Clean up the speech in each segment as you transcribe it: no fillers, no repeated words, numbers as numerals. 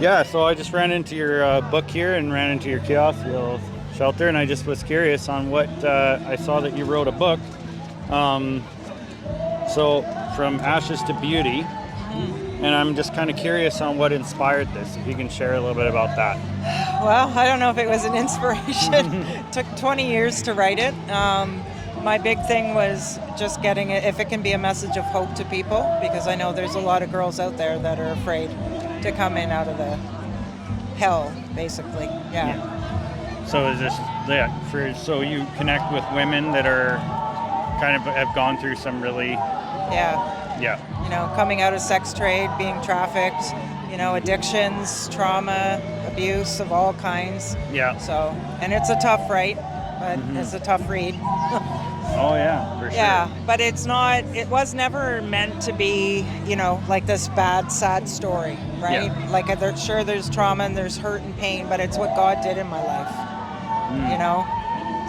Yeah, so I just ran into your book here and ran into your kiosk, little shelter, and I just was curious on what I saw that you wrote a book. So from ashes to beauty, and I'm just kind of curious on what inspired this. If you can share a little bit about that. Well, I don't know if it was an inspiration. It took 20 years to write it. My big thing was just getting it, if it can be a message of hope to people, because I know there's a lot of girls out there that are afraid to come in out of the hell, basically. Yeah. So is this so you connect with women that are kind of have gone through some really Yeah. You know, coming out of sex trade, being trafficked, you know, addictions, trauma, abuse of all kinds. Yeah. So, and it's a tough write, but it's a tough read. Oh yeah, for sure. Yeah, but it was never meant to be, you know, like this bad, sad story, right? Yeah. Like there's trauma and there's hurt and pain, but it's what God did in my life, you know?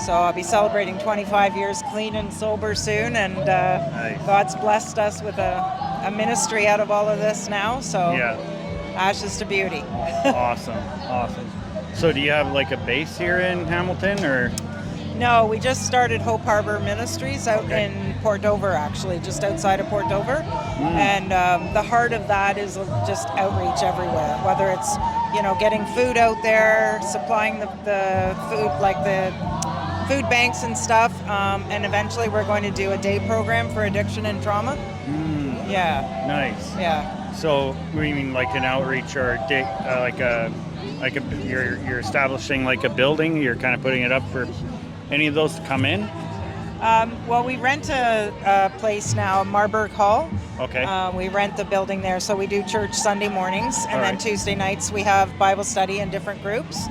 So I'll be celebrating 25 years clean and sober soon, and Nice. God's blessed us with a ministry out of all of this now, so Yeah. ashes to beauty. Awesome. So do you have like a base here in Hamilton, or? No, we just started Hope Harbor Ministries out Okay. in Port Dover, actually, just outside of Port Dover. And the heart of that is just outreach everywhere, whether it's, you know, getting food out there, supplying the food, like the food banks and stuff, and eventually we're going to do a day program for addiction and trauma. Yeah, Nice. yeah. So we mean like an outreach or you're establishing like a building. You're kind of putting it up for any of those to come in. Well, we rent a place now, Marburg Hall. Okay. We rent the building there, so we do church Sunday mornings, and All then right. Tuesday nights we have Bible study in different groups.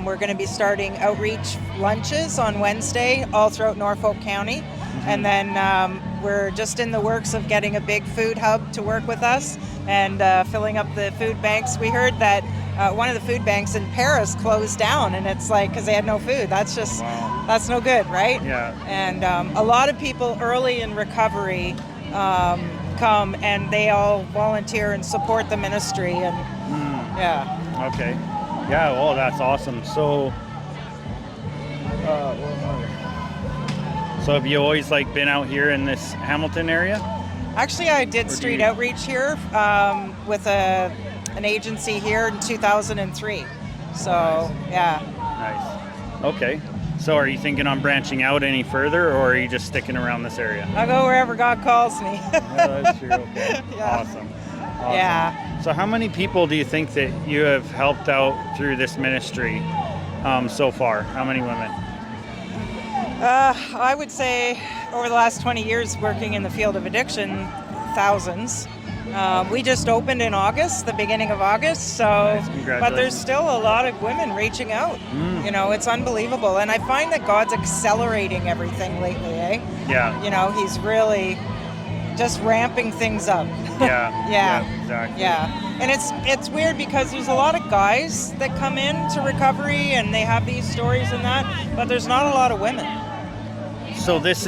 We're going to be starting outreach lunches on Wednesday all throughout Norfolk County, and then we're just in the works of getting a big food hub to work with us and filling up the food banks. We heard that one of the food banks in Paris closed down, and it's like because they had no food. That's just that's no good, right? Yeah. And a lot of people early in recovery come and they all volunteer and support the ministry, and yeah. Okay. Yeah. Well, that's awesome. So. So have you always like been out here in this Hamilton area? Actually, I did street outreach here with an agency here in 2003. So yeah. Nice. Okay. So are you thinking on branching out any further, or are you just sticking around this area? I'll go wherever God calls me. Oh, that's true. Okay. Yeah. Awesome. Yeah. So how many people do you think that you have helped out through this ministry so far? How many women? I would say over the last 20 years working in the field of addiction, thousands. We just opened in August, the beginning of August, so Nice. but Congratulations. there's still a lot of women reaching out. You know, it's unbelievable, and I find that God's accelerating everything lately, Yeah. You know, he's really just ramping things up. Yeah. Yeah. Exactly. Yeah, and it's weird because there's a lot of guys that come into recovery and they have these stories and that, but there's not a lot of women. So this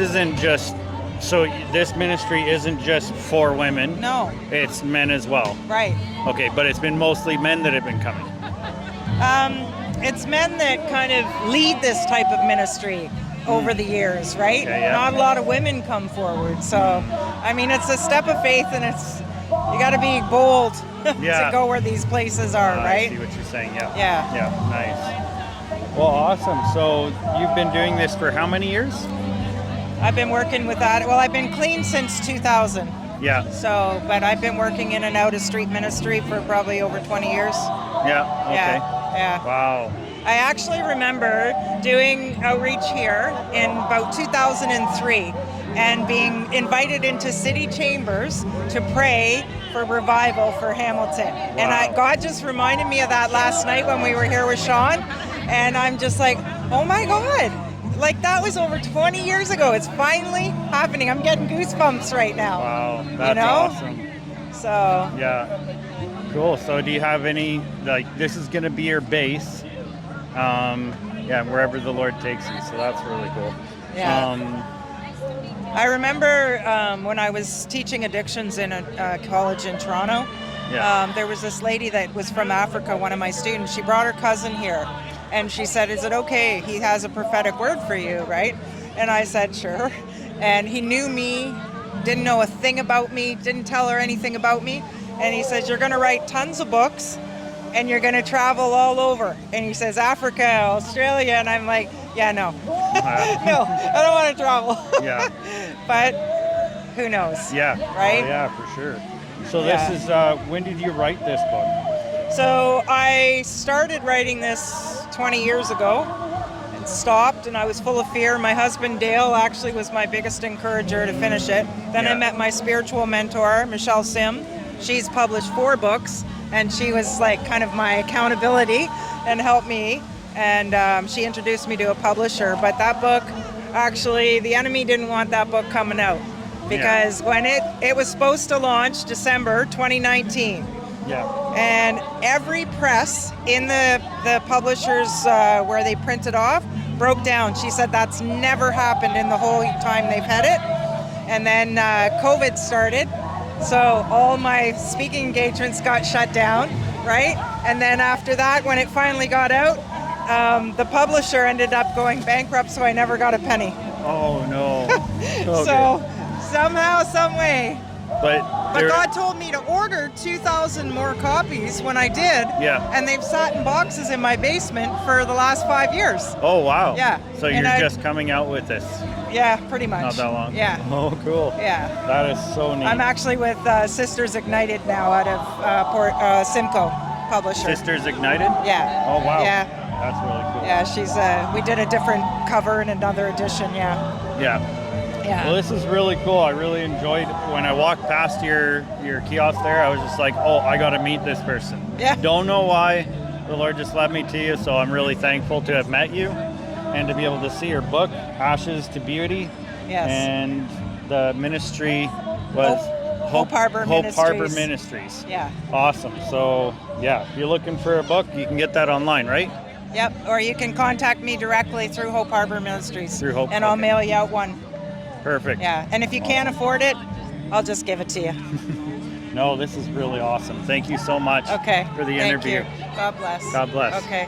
ministry isn't just for women. No. It's men as well. Right. Okay, but it's been mostly men that have been coming. It's men that kind of lead this type of ministry over the years, right? Okay, yeah. Not a lot of women come forward. So, I mean, it's a step of faith, and you got to be bold Yeah. to go where these places are, I right? see what you're saying. Yeah. Yeah. Yeah. Nice. Well, awesome. So you've been doing this for how many years? I've been working with that. Well, I've been clean since 2000. Yeah. So, but I've been working in and out of street ministry for probably over 20 years. Yeah. Okay. Yeah. Wow. I actually remember doing outreach here in about 2003 and being invited into city chambers to pray for revival for Hamilton. And God just reminded me of that last night when we were here with Sean. And I'm just like, oh my God. Like that was over 20 years ago. It's finally happening. I'm getting goosebumps right now. Wow. That's know? awesome. So Yeah. Cool. So do you have any, like, this is going to be your base, wherever the Lord takes you. So that's really cool. Yeah. I remember when I was teaching addictions in a college in Toronto, Yeah. There was this lady that was from Africa, one of my students. She brought her cousin here, and she said, "Is it okay? He has a prophetic word for you, right?" And I said, "Sure." And he knew me, didn't know a thing about me, didn't tell her anything about me. And he says, "You're going to write tons of books, and you're going to travel all over." And he says, "Africa, Australia." And I'm like, "Yeah, no. No, I don't want to travel." Yeah. But who knows? Yeah. Right? Oh, yeah, for sure. So Yeah. this is, when did you write this book? So I started writing this 20 years ago and stopped, and I was full of fear. My husband, Dale, actually was my biggest encourager to finish it. Then I Yeah. met my spiritual mentor, Michelle Sim. She's published 4 books, and she was like kind of my accountability and helped me. And she introduced me to a publisher. But that book, actually, the enemy didn't want that book coming out because when it was supposed to launch December 2019. Yeah. And every press in the publishers where they printed off broke down. She said that's never happened in the whole time they've had it. And then COVID started, so all my speaking engagements got shut down, right? And then after that, when it finally got out, the publisher ended up going bankrupt, so I never got a penny. Oh, no. Okay. So somehow, some way. But God told me to order 2,000 more copies when I did. Yeah. And they've sat in boxes in my basement for the last 5 years. Oh, wow. Yeah. So And you're just coming out with this? Yeah, pretty much. Not that long? Yeah. Oh, cool. Yeah. That is so neat. I'm actually with Sisters Ignited now out of Simcoe publisher. Sisters Ignited? Yeah. Oh, wow. Yeah. That's really cool. Yeah, she's we did a different cover and another edition, yeah. Yeah. Yeah. Well, this is really cool. I really enjoyed when I walked past your kiosk there. I was just like, oh, I got to meet this person. Yeah. Don't know why. The Lord just led me to you, so I'm really thankful to have met you and to be able to see your book, Ashes to Beauty. Yes. And the ministry was Hope Harbor Ministries. Ministries. Yeah. Awesome. So, yeah, if you're looking for a book, you can get that online, right? Yep. Or you can contact me directly through Hope Harbor Ministries. Through Hope. And I'll okay. mail you out one. Perfect. Yeah. And if you can't afford it, I'll just give it to you. No, this is really awesome. Thank you so much Okay. for the Thank interview. you. God bless. God bless. Okay.